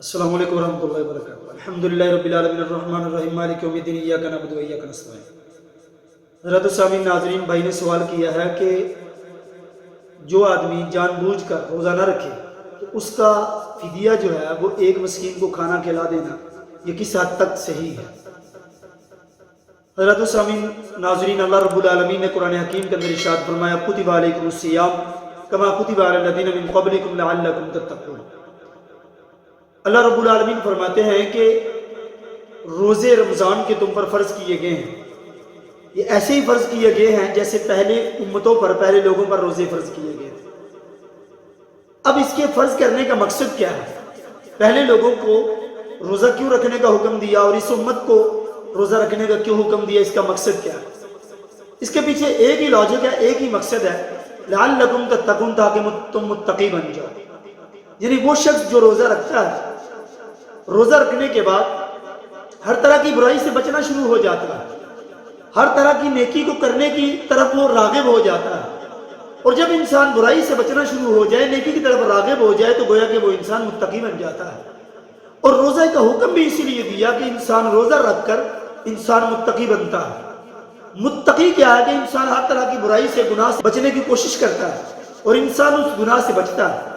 السلام علیکم ورحمۃ اللہ وبرکاتہ۔ الحمدللہ رب العالمین الرحمن الرحیم مالک یوم الدین ایاک نعبد و ایاک نستعین۔ حضرت سامعین ناظرین بھائی نے سوال کیا ہے کہ جو آدمی جان بوجھ کر روزہ نہ رکھے تو اس کا فدیہ جو ہے وہ ایک مسکین کو کھانا کھلا دینا یہ کس حد تک صحیح ہے؟ حضرت سامعین ناظرین اللہ رب العالمین نے قرآن حکیم کے اندر ارشاد فرمایا کتب علیکم الصیام کما کتب علی الذین من قبلکم لعلکم تتقون۔ اللہ رب العالمین فرماتے ہیں کہ روزے رمضان کے تم پر فرض کیے گئے ہیں، یہ ایسے ہی فرض کیے گئے ہیں جیسے پہلے امتوں پر پہلے لوگوں پر روزے فرض کیے گئے تھے۔ اب اس کے فرض کرنے کا مقصد کیا ہے؟ پہلے لوگوں کو روزہ کیوں رکھنے کا حکم دیا اور اس امت کو روزہ رکھنے کا کیوں حکم دیا؟ اس کا مقصد کیا ہے؟ اس کے پیچھے ایک ہی لاجک ہے، ایک ہی مقصد ہے، لعلکم تتقون، تاکہ تم متقی بن جاؤ۔ یعنی وہ شخص جو روزہ رکھتا ہے، روزہ رکھنے کے بعد ہر طرح کی برائی سے بچنا شروع ہو جاتا ہے، ہر طرح کی نیکی کو کرنے کی طرف وہ راغب ہو جاتا ہے، اور جب انسان برائی سے بچنا شروع ہو جائے، نیکی کی طرف راغب ہو جائے، تو گویا کہ وہ انسان متقی بن جاتا ہے۔ اور روزہ کا حکم بھی اسی لیے دیا کہ انسان روزہ رکھ کر انسان متقی بنتا ہے۔ متقی کیا ہے کہ انسان ہر طرح کی برائی سے، گناہ سے بچنے کی کوشش کرتا ہے اور انسان اس گناہ سے بچتا ہے،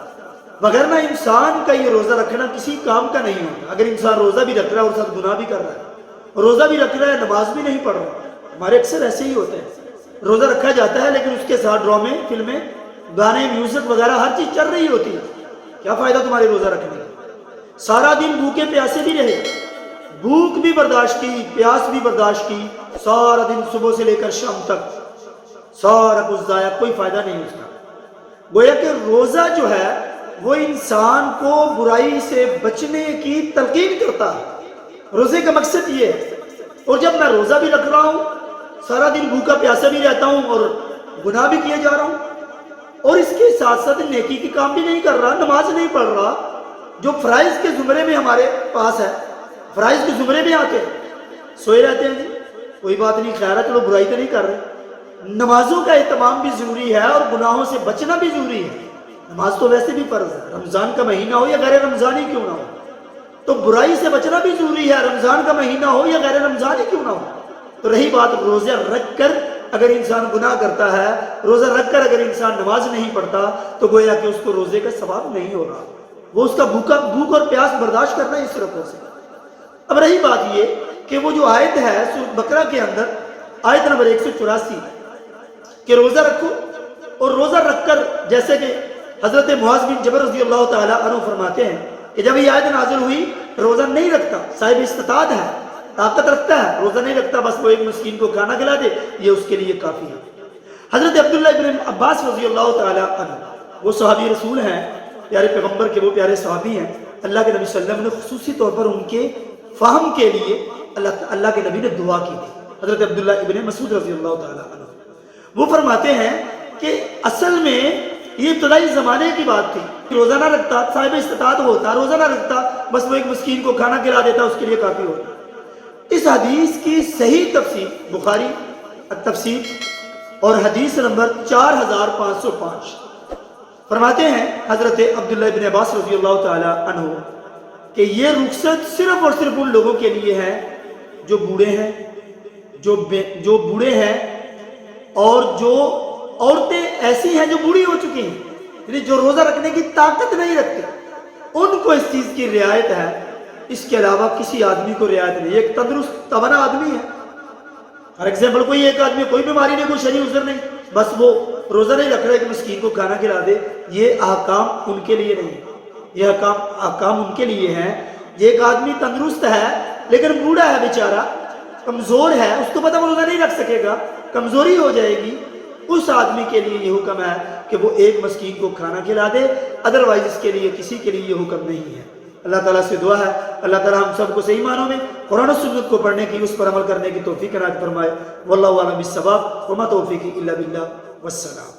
وگرنہ انسان کا یہ روزہ رکھنا کسی کام کا نہیں ہوتا۔ اگر انسان روزہ بھی رکھ رہا ہے اور ساتھ گناہ بھی کر رہا ہے، روزہ بھی رکھ رہا ہے نماز بھی نہیں پڑھ رہا، ہمارے اکثر ایسے ہی ہوتے ہیں، روزہ رکھا جاتا ہے لیکن اس کے ساتھ ڈرامے، فلمیں، گانے، میوزک وغیرہ ہر چیز چل رہی ہوتی ہے۔ کیا فائدہ تمہارے روزہ رکھنے کا؟ سارا دن بھوکے پیاسے بھی رہے، بھوک بھی برداشت کی، پیاس بھی برداشت کی، سارا دن صبح سے لے کر شام تک سارا کچھ ضائع، کوئی فائدہ نہیں اس کا۔ گویا کہ روزہ جو ہے وہ انسان کو برائی سے بچنے کی تلقین کرتا ہے، روزے کا مقصد یہ ہے۔ اور جب میں روزہ بھی رکھ رہا ہوں، سارا دن بھوکا پیاسا بھی رہتا ہوں اور گناہ بھی کیے جا رہا ہوں، اور اس کے ساتھ ساتھ نیکی کی کام بھی نہیں کر رہا، نماز نہیں پڑھ رہا، جو فرائض کے زمرے میں ہمارے پاس ہے، فرائض کے زمرے میں آ کے سوئے رہتے ہیں، جی کوئی بات نہیں، خیر ہے، چلو برائی تو نہیں کر رہے۔ نمازوں کا اہتمام بھی ضروری ہے اور گناہوں سے بچنا بھی ضروری ہے۔ نماز تو ویسے بھی فرض ہے، رمضان کا مہینہ ہو یا غیر رمضان ہی کیوں نہ ہو، تو برائی سے بچنا بھی ضروری ہے، رمضان کا مہینہ ہو یا غیر رمضان ہی کیوں نہ ہو۔ تو رہی بات روزہ رکھ کر اگر انسان گناہ کرتا ہے، روزہ رکھ کر اگر انسان نماز نہیں پڑھتا، تو گویا کہ اس کو روزے کا ثواب نہیں ہو رہا، وہ اس کا بھوک اور پیاس برداشت کرنا اس طرح سے۔ اب رہی بات یہ کہ وہ جو آیت ہے سورۃ بقرہ کے اندر آیت نمبر 184 کہ روزہ رکھو، اور روزہ رکھ کر، جیسے کہ حضرت معاذ بن جبل رضی اللہ تعالیٰ عنہ فرماتے ہیں کہ جب یہ آیت نازل ہوئی، روزہ نہیں رکھتا، صاحب استطاعت ہے، طاقت رکھتا ہے، روزہ نہیں رکھتا، بس وہ ایک مسکین کو کھانا کھلا دے، یہ اس کے لیے کافی ہے۔ حضرت عبداللہ ابن عباس رضی اللہ تعالیٰ عنہ، وہ صحابی رسول ہیں، پیارے پیغمبر کے وہ پیارے صحابی ہیں، اللہ کے نبی صلی اللہ علیہ وسلم نے خصوصی طور پر ان کے فہم کے لیے اللہ کے نبی نے دعا کی تھی۔ حضرت عبداللہ ابن مسعود رضی اللہ تعالیٰ عنہ وہ فرماتے ہیں کہ اصل میں یہ ابتدائی زمانے کی بات تھی، روزہ نہ رکھتا، صاحب استطاعت ہوتا، روزہ نہ رکھتا، بس وہ ایک مسکین کو کھانا کھلا دیتا، اس کے لیے کافی ہوتا۔ اس حدیث کی صحیح تفسیر بخاری التفسیر اور حدیث نمبر 4505 فرماتے ہیں حضرت عبداللہ ابن عباس رضی اللہ تعالی عنہ کہ یہ رخصت صرف اور صرف ان لوگوں کے لیے ہے جو بوڑھے ہیں، جو بوڑھے ہیں، اور جو عورتیں ایسی ہیں جو بوڑھی ہو چکی ہیں، یعنی جو روزہ رکھنے کی طاقت نہیں رکھتے، ان کو اس چیز کی رعایت ہے، اس کے علاوہ کسی آدمی کو رعایت نہیں۔ ایک تندرست توانا آدمی ہے، فار ایگزامپل کوئی ایک آدمی کوئی بیماری نہیں، کوئی شرعی عذر نہیں، بس وہ روزہ نہیں رکھ رہا ہے کہ مسکین کو کھانا کھلا دے، یہ احکام ان کے لیے نہیں، یہ احکام ان کے لیے ہیں۔ یہ ایک آدمی تندرست ہے لیکن بوڑھا ہے بیچارہ، کمزور ہے، اس کو پتہ وہ روزہ نہیں رکھ سکے گا، کمزوری ہو جائے گی، اس آدمی کے لیے یہ حکم ہے کہ وہ ایک مسکین کو کھانا کھلا دے، ادروائز اس کے لیے کسی کے لیے یہ حکم نہیں ہے۔ اللہ تعالیٰ سے دعا ہے اللہ تعالیٰ ہم سب کو صحیح معنوں میں قرآن و سنت کو پڑھنے کی، اس پر عمل کرنے کی توفیق عنایت فرمائے۔ واللہ اعلم بالصواب، وما توفیقی الا باللہ، والسلام۔